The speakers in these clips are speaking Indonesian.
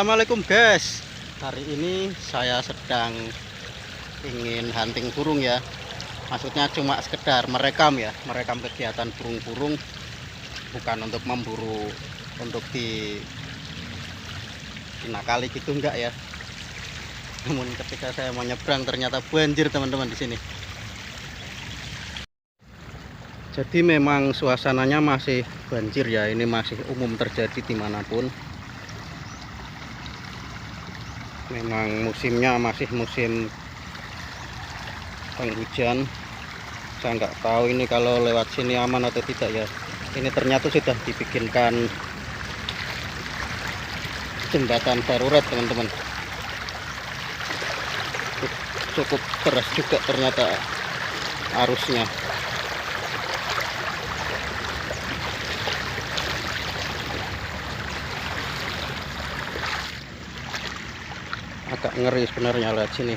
Assalamualaikum guys. Hari ini saya sedang ingin hunting burung ya. Maksudnya cuma sekedar merekam ya, merekam kegiatan burung-burung, bukan untuk memburu untuk dinakali gitu enggak ya. Namun ketika saya mau nyebrang ternyata banjir teman-teman di sini. Jadi memang suasananya masih banjir ya, ini masih umum terjadi dimanapun. Memang musimnya masih musim penghujan. Saya nggak tahu ini kalau lewat sini aman atau tidak ya. Ini ternyata sudah dibikinkan jembatan darurat teman-teman. Cukup deras juga ternyata arusnya. Agak ngeri sebenarnya lihat sini.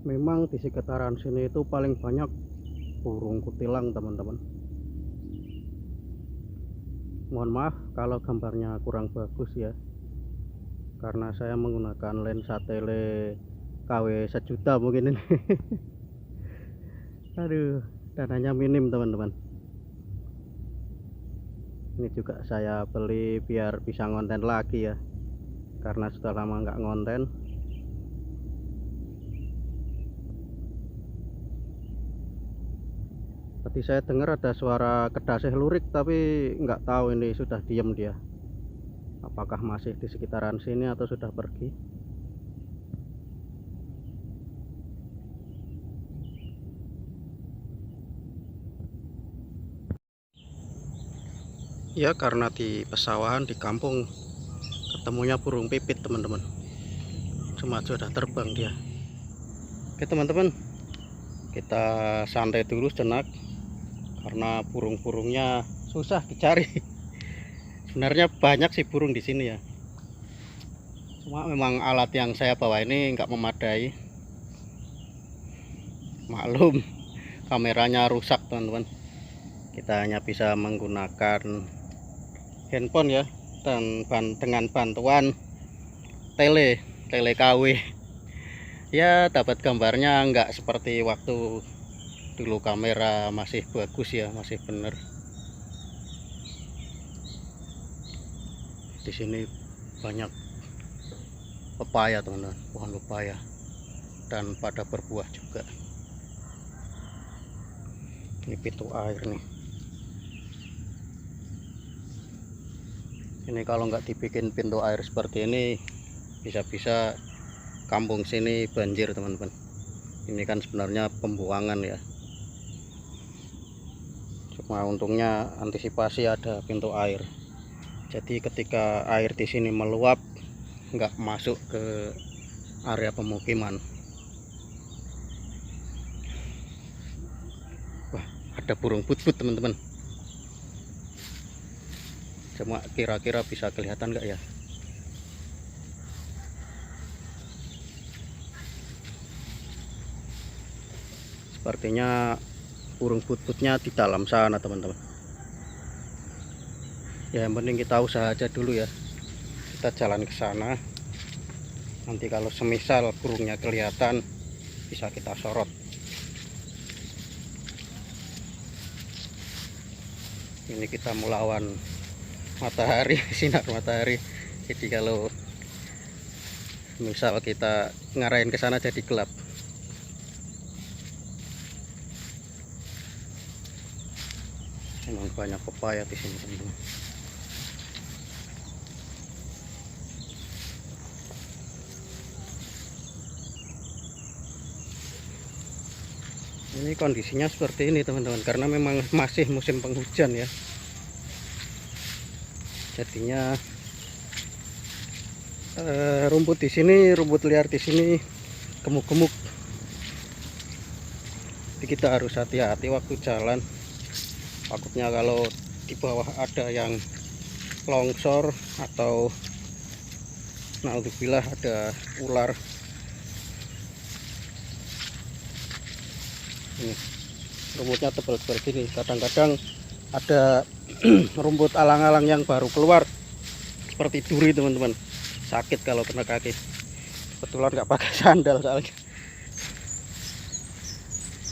Memang di sekitaran sini itu paling banyak burung kutilang teman-teman. Mohon maaf kalau gambarnya kurang bagus ya, karena saya menggunakan lensa tele KW 1 juta mungkin ini. Aduh, dananya minim teman-teman. Ini juga saya beli biar bisa ngonten lagi ya, karena sudah lama nggak ngonten. Tadi saya dengar ada suara kedasih lurik, tapi nggak tahu ini sudah diem dia. Apakah masih di sekitaran sini atau sudah pergi? Ya karena di pesawahan di kampung ketemunya burung pipit teman-teman. Cuma sudah terbang dia. Oke teman-teman, kita santai dulu sejenak karena burung-burungnya susah dicari. Sebenarnya banyak sih burung di sini ya, cuma memang alat yang saya bawa ini nggak memadai. Maklum, kameranya rusak teman-teman. Kita hanya bisa menggunakan handphone ya, dan dengan bantuan tele KW ya. Dapat gambarnya nggak seperti waktu dulu kamera masih bagus ya, masih bener. Di sini banyak pepaya teman-teman, pohon pepaya, dan pada berbuah juga. Ini pintu air nih. Ini kalau nggak dibikin pintu air seperti ini, bisa-bisa kampung sini banjir teman-teman. Ini kan sebenarnya pembuangan ya, cuma untungnya antisipasi ada pintu air. Jadi ketika air di sini meluap, nggak masuk ke area pemukiman. Wah, ada burung putput teman-teman. Cuma kira-kira bisa kelihatan nggak ya? Sepertinya burung putputnya di dalam sana teman-teman. Ya yang penting kita usaha aja dulu ya. Kita jalan ke sana. Nanti kalau semisal burungnya kelihatan, bisa kita sorot. Ini kita melawan matahari, sinar matahari. Jadi kalau misal kita ngarahin ke sana jadi gelap. Memang banyak pepaya di sini teman-teman. Ini kondisinya seperti ini teman-teman, karena memang masih musim penghujan ya, jadinya rumput di sini, rumput liar di sini gemuk-gemuk. Jadi kita harus hati-hati waktu jalan, takutnya kalau di bawah ada yang longsor atau naudzubillah ada ular. Ini rumputnya tebal seperti ini. Kadang-kadang ada rumput alang-alang yang baru keluar seperti duri teman-teman, sakit kalau kena kaki. Kebetulan nggak pakai sandal soalnya.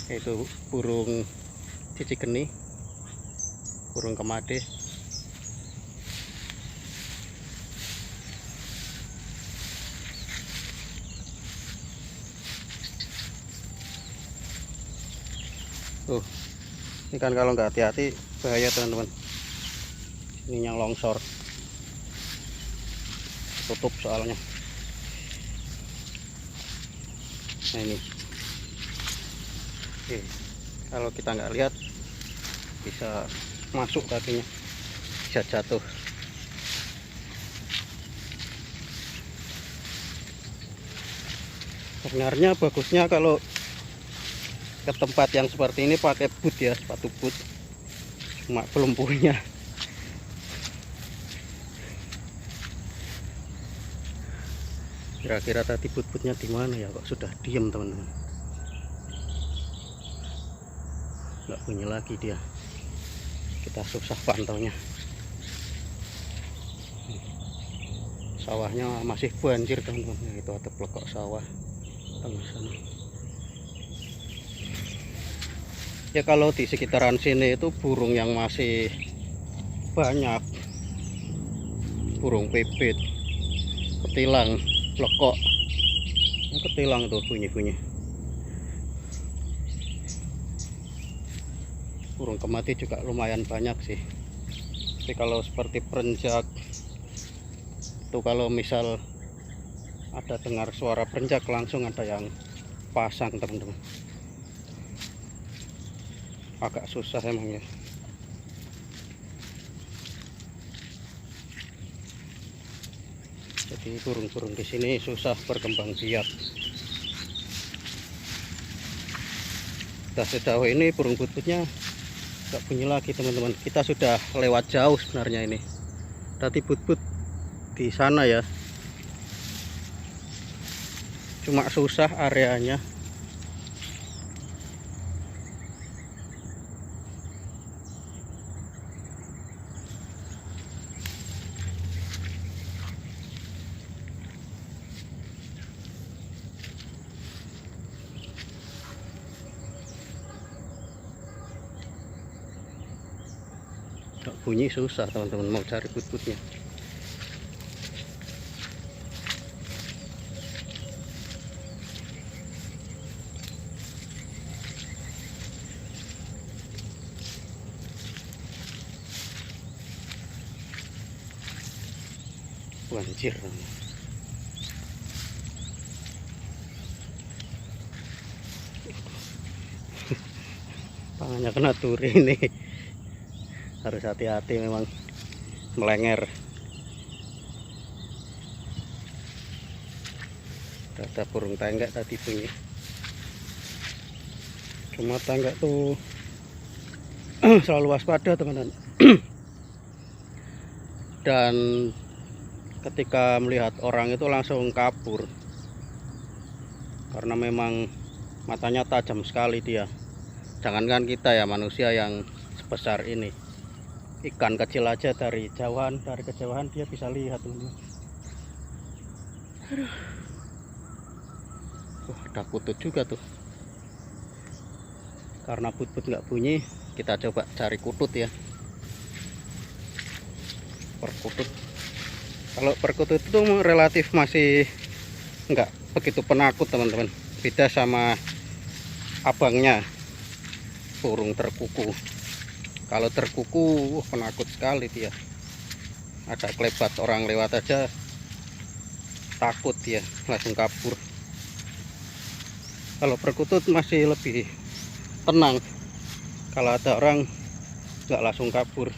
Itu burung cicigeni, burung kemade. Tuh, ini kan kalau nggak hati-hati bahaya teman-teman. Ini yang longsor, tutup soalnya. Nah ini, oke, kalau kita nggak lihat bisa masuk kakinya, bisa jatuh. Sebenarnya bagusnya kalau ke tempat yang seperti ini pakai boot ya, sepatu boot, cuma belum punya. Kira-kira tadi boot-bootnya di mana ya, kok sudah diem teman-teman, nggak punya lagi dia, kita susah pantaunya. Sawahnya masih banjir teman-teman. Nah, itu ada pelekok sawah tengah sana. Ya kalau di sekitaran sini itu burung yang masih banyak, burung pipit, ketilang, lekok. Ini ketilang tuh bunyi-bunyi. Burung kemati juga lumayan banyak sih. Tapi kalau seperti perenjak tuh, kalau misal ada dengar suara perenjak langsung ada yang pasang teman-teman. Agak susah emang ya. Jadi burung-burung di sini susah berkembang biak. Nah, sejauh ini burung bututnya nggak bunyi lagi teman-teman. Kita sudah lewat jauh sebenarnya ini. Tadi but-but di sana ya. Cuma susah areanya. Bunyi susah teman-teman mau cari but-butnya. Banjir. Tangannya kena duri ini. Harus hati-hati memang, melenger. Ada burung tenggak tadi bunyi. Cuma tenggak tuh selalu waspada teman-teman. Dan ketika melihat orang itu langsung kabur, karena memang matanya tajam sekali dia. Jangankan kita ya, manusia yang sebesar ini, ikan kecil aja dari kejauhan dia bisa lihat teman-teman. Ada kutut juga tuh. Karena but-but nggak bunyi, kita coba cari kutut ya. Perkutut. Kalau perkutut itu relatif masih nggak begitu penakut teman-teman. Beda sama abangnya, burung terkuku. Kalau terkuku penakut sekali dia. Ada kelebat orang lewat aja takut dia, langsung kabur. Kalau perkutut masih lebih tenang. Kalau ada orang nggak langsung kabur.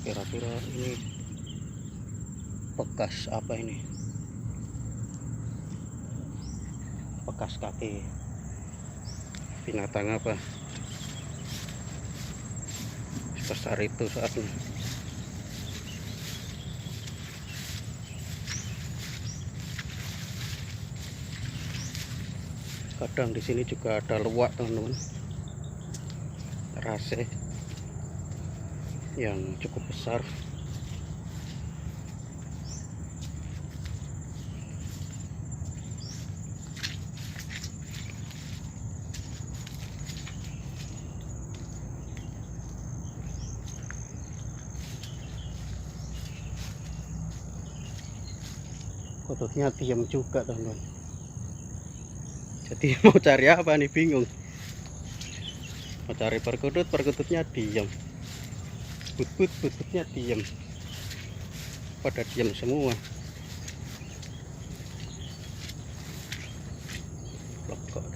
Kira-kira ini bekas apa ini? Bekas kaki binatang apa? Sebesar itu saatnya. Kadang di sini juga ada luwak, teman-teman. Rase yang cukup besar. Kodoknya diam juga, teman-teman. Jadi mau cari apa nih, bingung. Mau cari perkutut, perkututnya diam. Bututnya diam. Pada diam semua. Lekok.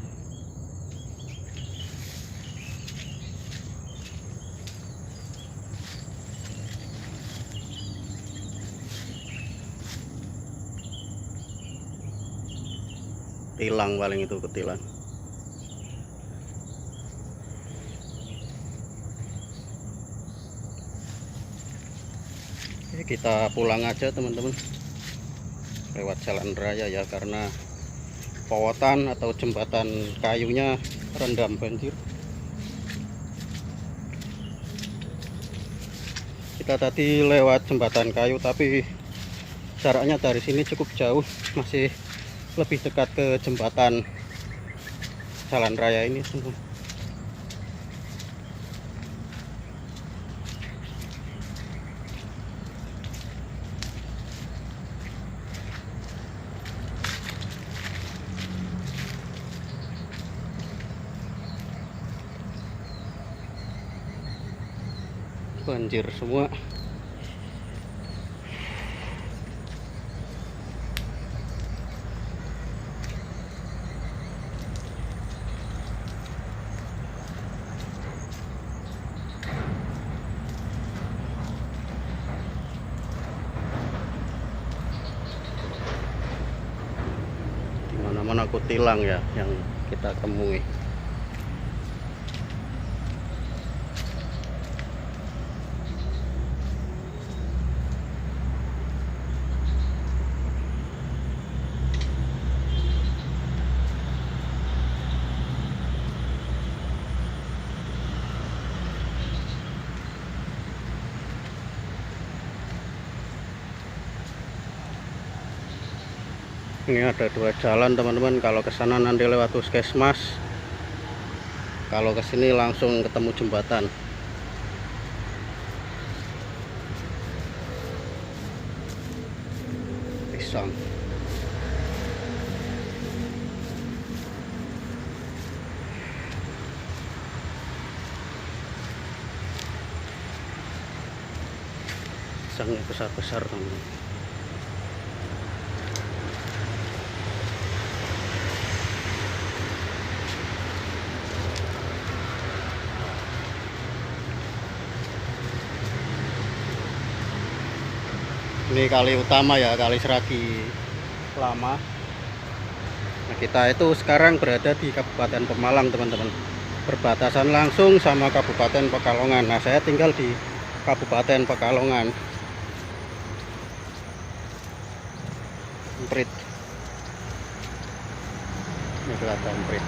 Tilang paling itu, ketilang. Oke, kita pulang aja, teman-teman, lewat jalan raya ya, karena powotan atau jembatan kayunya rendam banjir. Kita tadi lewat jembatan kayu, tapi jaraknya dari sini cukup jauh, masih lebih dekat ke jembatan jalan raya ini, teman-teman. Banjir semua. Dimana-mana kutilang ya yang kita temui. Ini ada dua jalan, teman-teman. Kalau ke sana nanti lewat puskesmas, kalau ke sini langsung ketemu jembatan. Pisang. Pisangnya besar-besar, teman-teman. Ini kali utama ya, Kali Seragi Lama. Nah, kita itu sekarang berada di Kabupaten Pemalang, teman-teman, berbatasan langsung sama Kabupaten Pekalongan. Nah, saya tinggal di Kabupaten Pekalongan. Emprit. Ini kelihatan emprit.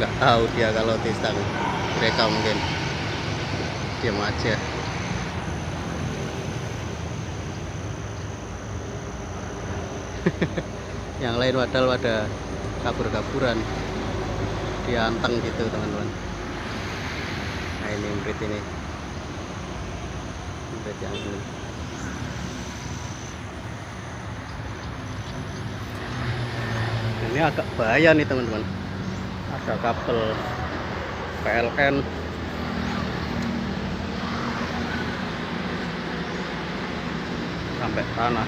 Nggak tahu dia kalau tisang. Mereka mungkin diam aja. Yang lain padahal pada kabur-kaburan, dianteng gitu, teman-teman. Nah, ini emprit, ini emprit yang ini. Ini agak bahaya nih, teman-teman. Ada kabel PLN. Sampai tanah.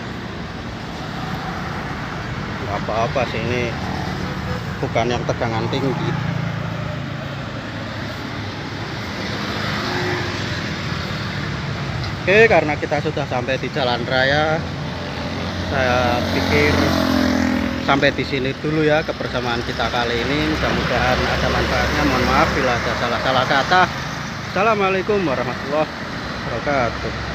nggak apa-apa sih, ini bukan yang tegangan tinggi. Oke, karena kita sudah sampai di jalan raya, saya pikir sampai di sini dulu ya kebersamaan kita kali ini. Mudah-mudahan ada manfaatnya. Mohon maaf bila ada salah-salah kata. Assalamualaikum warahmatullahi wabarakatuh.